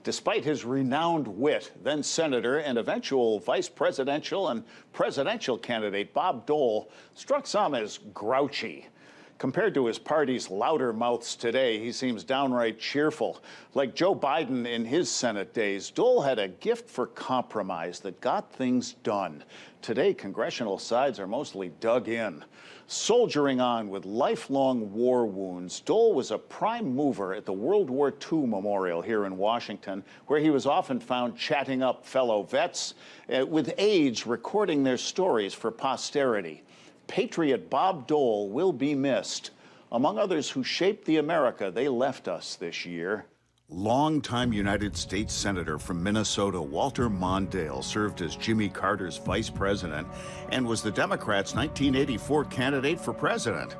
Despite his renowned wit, then Senator and eventual vice presidential and presidential candidate Bob Dole struck some as grouchy. Compared to his party's louder mouths today, he seems downright cheerful. Like Joe Biden in his Senate days, Dole had a gift for compromise that got things done. Today, congressional sides are mostly dug in. Soldiering on with lifelong war wounds, Dole was a prime mover at the World War II Memorial here in Washington, where he was often found chatting up fellow vets, with aides recording their stories for posterity. Patriot Bob Dole will be missed. Among others who shaped the America they left us this year. Longtime United States Senator from Minnesota, Walter Mondale, served as Jimmy Carter's vice president and was the Democrats' 1984 candidate for president.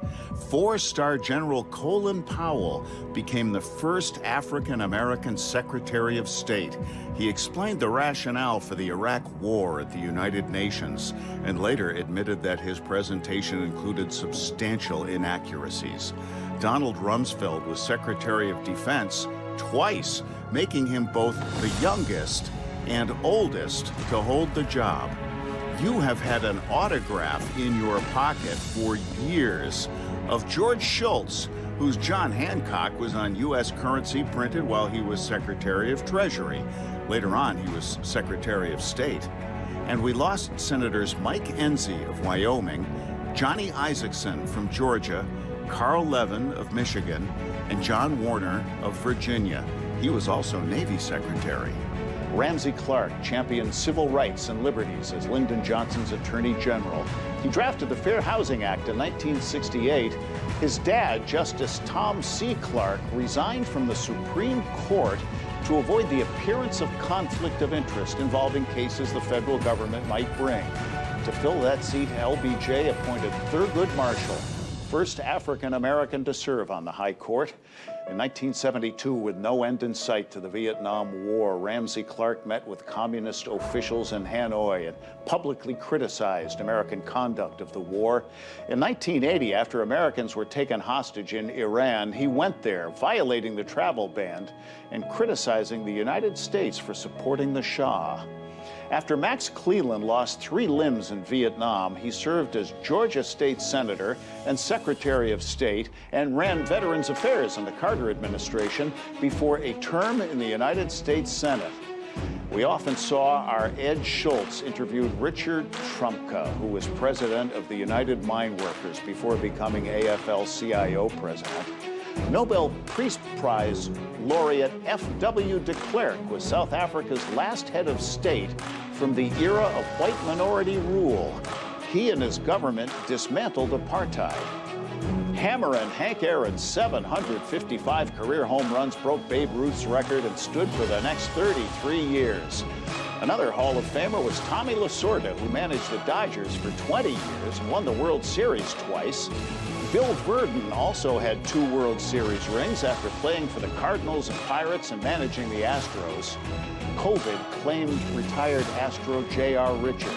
Four-star General Colin Powell became the first African-American Secretary of State. He explained the rationale for the Iraq War at the United Nations and later admitted that his presentation included substantial inaccuracies. Donald Rumsfeld was Secretary of Defense twice, making him both the youngest and oldest to hold the job. You have had an autograph in your pocket for years of George Shultz, whose John Hancock was on U.S. currency printed while he was Secretary of Treasury. Later on, he was Secretary of State. And we lost Senators Mike Enzi of Wyoming, Johnny Isakson from Georgia, Carl Levin of Michigan, and John Warner of Virginia. He was also Navy Secretary. Ramsey Clark championed civil rights and liberties as Lyndon Johnson's Attorney General. He drafted the Fair Housing Act in 1968. His dad, Justice Tom C. Clark, resigned from the Supreme Court to avoid the appearance of conflict of interest involving cases the federal government might bring. To fill that seat, LBJ appointed Thurgood Marshall, first African-American to serve on the High Court. In 1972, with no end in sight to the Vietnam War, Ramsey Clark met with communist officials in Hanoi and publicly criticized American conduct of the war. In 1980, after Americans were taken hostage in Iran, he went there, violating the travel ban and criticizing the United States for supporting the Shah. After Max Cleland lost 3 limbs in Vietnam, he served as Georgia State Senator and Secretary of State and ran Veterans Affairs in the Carter administration before a term in the United States Senate. We often saw our Ed Schultz interviewed Richard Trumka, who was president of the United Mine Workers before becoming AFL-CIO president. Nobel Peace Prize laureate F.W. de Klerk was South Africa's last head of state from the era of white minority rule. He and his government dismantled apartheid. Hammer and Hank Aaron's 755 career home runs broke Babe Ruth's record and stood for the next 33 years. Another Hall of Famer was Tommy Lasorda, who managed the Dodgers for 20 years and won the World Series twice. Bill Verdon also had 2 World Series rings after playing for the Cardinals and Pirates and managing the Astros. COVID claimed retired Astro J.R. Richard.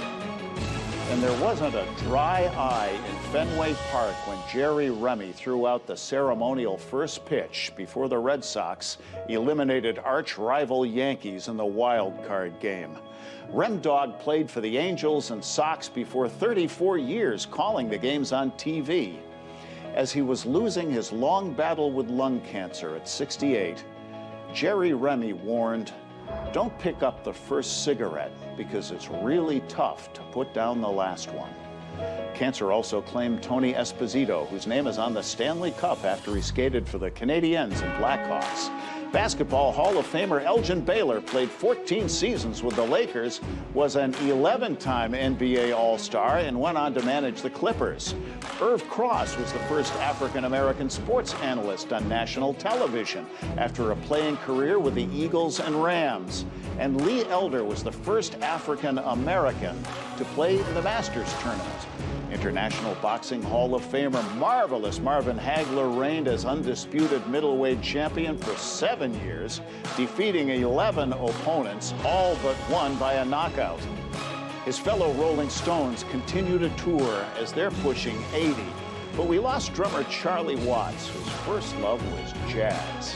And there wasn't a dry eye in Fenway Park when Jerry Remy threw out the ceremonial first pitch before the Red Sox eliminated arch-rival Yankees in the wild card game. Rem Dog played for the Angels and Sox before 34 years calling the games on TV. As he was losing his long battle with lung cancer at 68, Jerry Remy warned, "Don't pick up the first cigarette because it's really tough to put down the last one." Cancer also claimed Tony Esposito, whose name is on the Stanley Cup after he skated for the Canadiens and Blackhawks. Basketball Hall of Famer Elgin Baylor played 14 seasons with the Lakers, was an 11-time NBA All-Star, and went on to manage the Clippers. Irv Cross was the first African-American sports analyst on national television after a playing career with the Eagles and Rams. And Lee Elder was the first African-American to play in the Masters tournament. International Boxing Hall of Famer Marvelous Marvin Hagler reigned as undisputed middleweight champion for 7 years, defeating 11 opponents, all but one by a knockout. His fellow Rolling Stones continue to tour as they're pushing 80. But we lost drummer Charlie Watts, whose first love was jazz.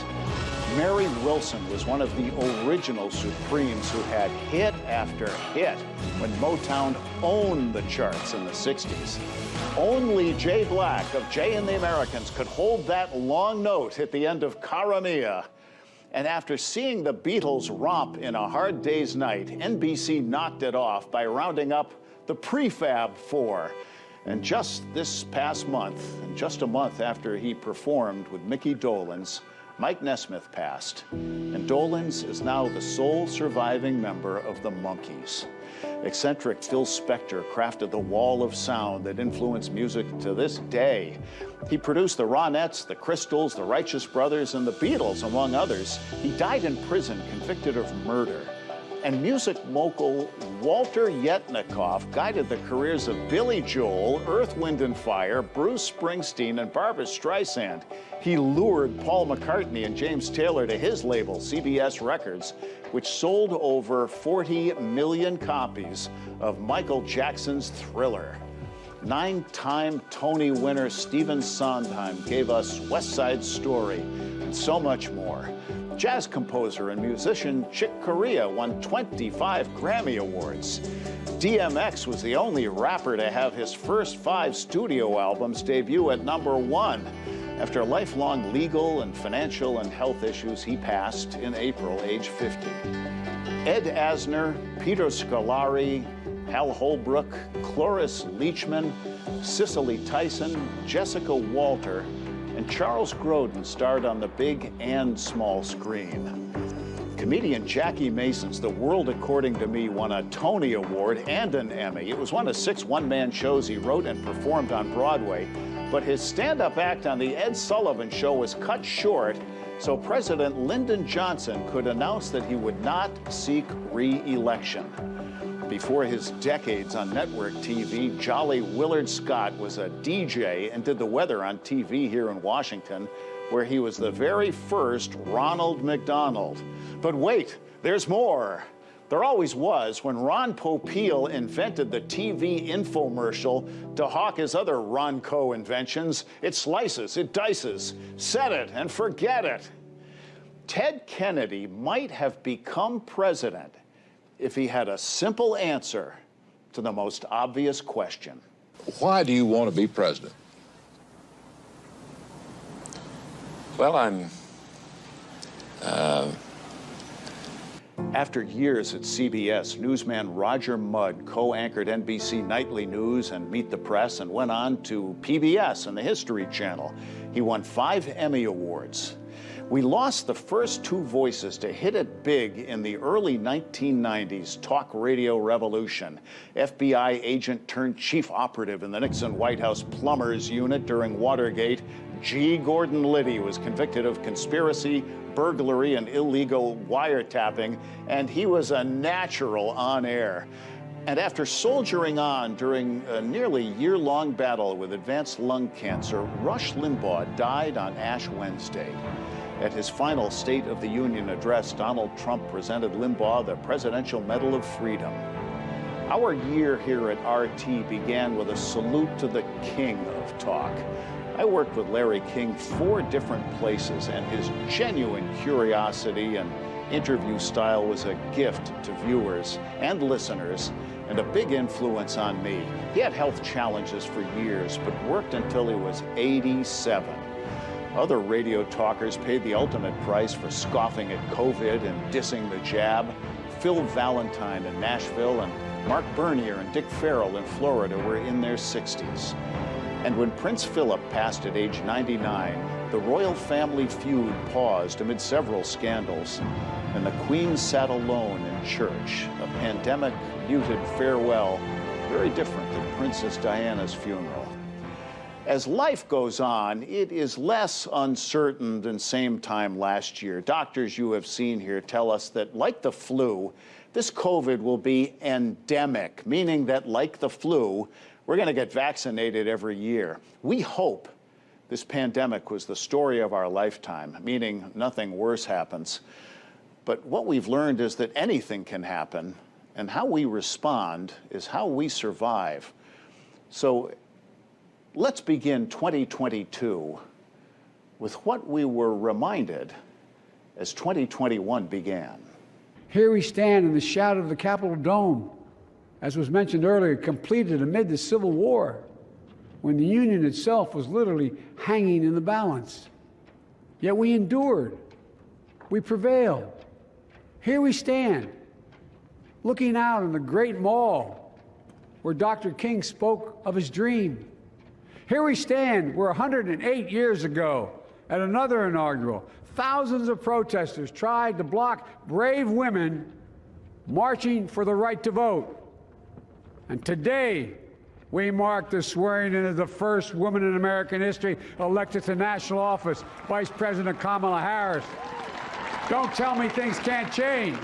Mary Wilson was one of the original Supremes who had hit after hit when Motown owned the charts in the 60s. Only Jay Black of Jay and the Americans could hold that long note at the end of Cara Mia. And after seeing the Beatles romp in A Hard Day's Night, NBC knocked it off by rounding up the Prefab Four. And just this past month, and just a month after he performed with Mickey Dolenz, Mike Nesmith passed. And Dolenz is now the sole surviving member of the Monkees. Eccentric Phil Spector crafted the wall of sound that influenced music to this day. He produced the Ronettes, the Crystals, the Righteous Brothers, and the Beatles, among others. He died in prison, convicted of murder. And music mogul Walter Yetnikoff guided the careers of Billy Joel, Earth, Wind and Fire, Bruce Springsteen, and Barbra Streisand. He lured Paul McCartney and James Taylor to his label, CBS Records, which sold over 40 million copies of Michael Jackson's Thriller. 9-time Tony winner Stephen Sondheim gave us West Side Story and so much more. Jazz composer and musician Chick Corea won 25 Grammy Awards. DMX was the only rapper to have his first 5 studio albums debut at #1. After lifelong legal and financial and health issues, he passed in April, age 50. Ed Asner, Peter Scolari, Hal Holbrook, Cloris Leachman, Cicely Tyson, Jessica Walter, and Charles Grodin starred on the big and small screen. Comedian Jackie Mason's The World According to Me won a Tony Award and an Emmy. It was one of 6 one-man shows he wrote and performed on Broadway, but his stand-up act on The Ed Sullivan Show was cut short, so President Lyndon Johnson could announce that he would not seek re-election. Before his decades on network TV, Jolly Willard Scott was a DJ and did the weather on TV here in Washington, where he was the very first Ronald McDonald. But wait, there's more. There always was when Ron Popeil invented the TV infomercial to hawk his other Ronco inventions. It slices, it dices, set it and forget it. Ted Kennedy might have become president if he had a simple answer to the most obvious question. Why do you want to be president? Well, I'm... After years at CBS, newsman Roger Mudd co-anchored NBC Nightly News and Meet the Press and went on to PBS and the History Channel. He won 5 Emmy Awards. We lost the first 2 voices to hit it big in the early 1990s talk radio revolution. FBI agent turned chief operative in the Nixon White House plumbers unit during Watergate, G. Gordon Liddy was convicted of conspiracy, burglary, and illegal wiretapping, and he was a natural on air. And after soldiering on during a nearly year-long battle with advanced lung cancer, Rush Limbaugh died on Ash Wednesday. At his final State of the Union address, Donald Trump presented Limbaugh the Presidential Medal of Freedom. Our year here at RT began with a salute to the king of talk. I worked with Larry King 4 different places, and his genuine curiosity and interview style was a gift to viewers and listeners, and a big influence on me. He had health challenges for years, but worked until he was 87. Other radio talkers paid the ultimate price for scoffing at COVID and dissing the jab. Phil Valentine in Nashville and Mark Bernier and Dick Farrell in Florida were in their 60s. And when Prince Philip passed at age 99, the royal family feud paused amid several scandals, and the Queen sat alone in church, a pandemic muted farewell, very different than Princess Diana's funeral. As life goes on, it is less uncertain than same time last year. Doctors you have seen here tell us that, like the flu, this COVID will be endemic, meaning that, like the flu, we're going to get vaccinated every year. We hope this pandemic was the story of our lifetime, meaning nothing worse happens. But what we've learned is that anything can happen, and how we respond is how we survive. So let's begin 2022 with what we were reminded as 2021 began. Here we stand in the shadow of the Capitol Dome, as was mentioned earlier, completed amid the Civil War, when the Union itself was literally hanging in the balance. Yet we endured. We prevailed. Here we stand, looking out on the great mall where Dr. King spoke of his dream. Here we stand where 108 years ago, at another inaugural, thousands of protesters tried to block brave women marching for the right to vote. And today, we mark the swearing in of the first woman in American history elected to national office, Vice President Kamala Harris. Don't tell me things can't change.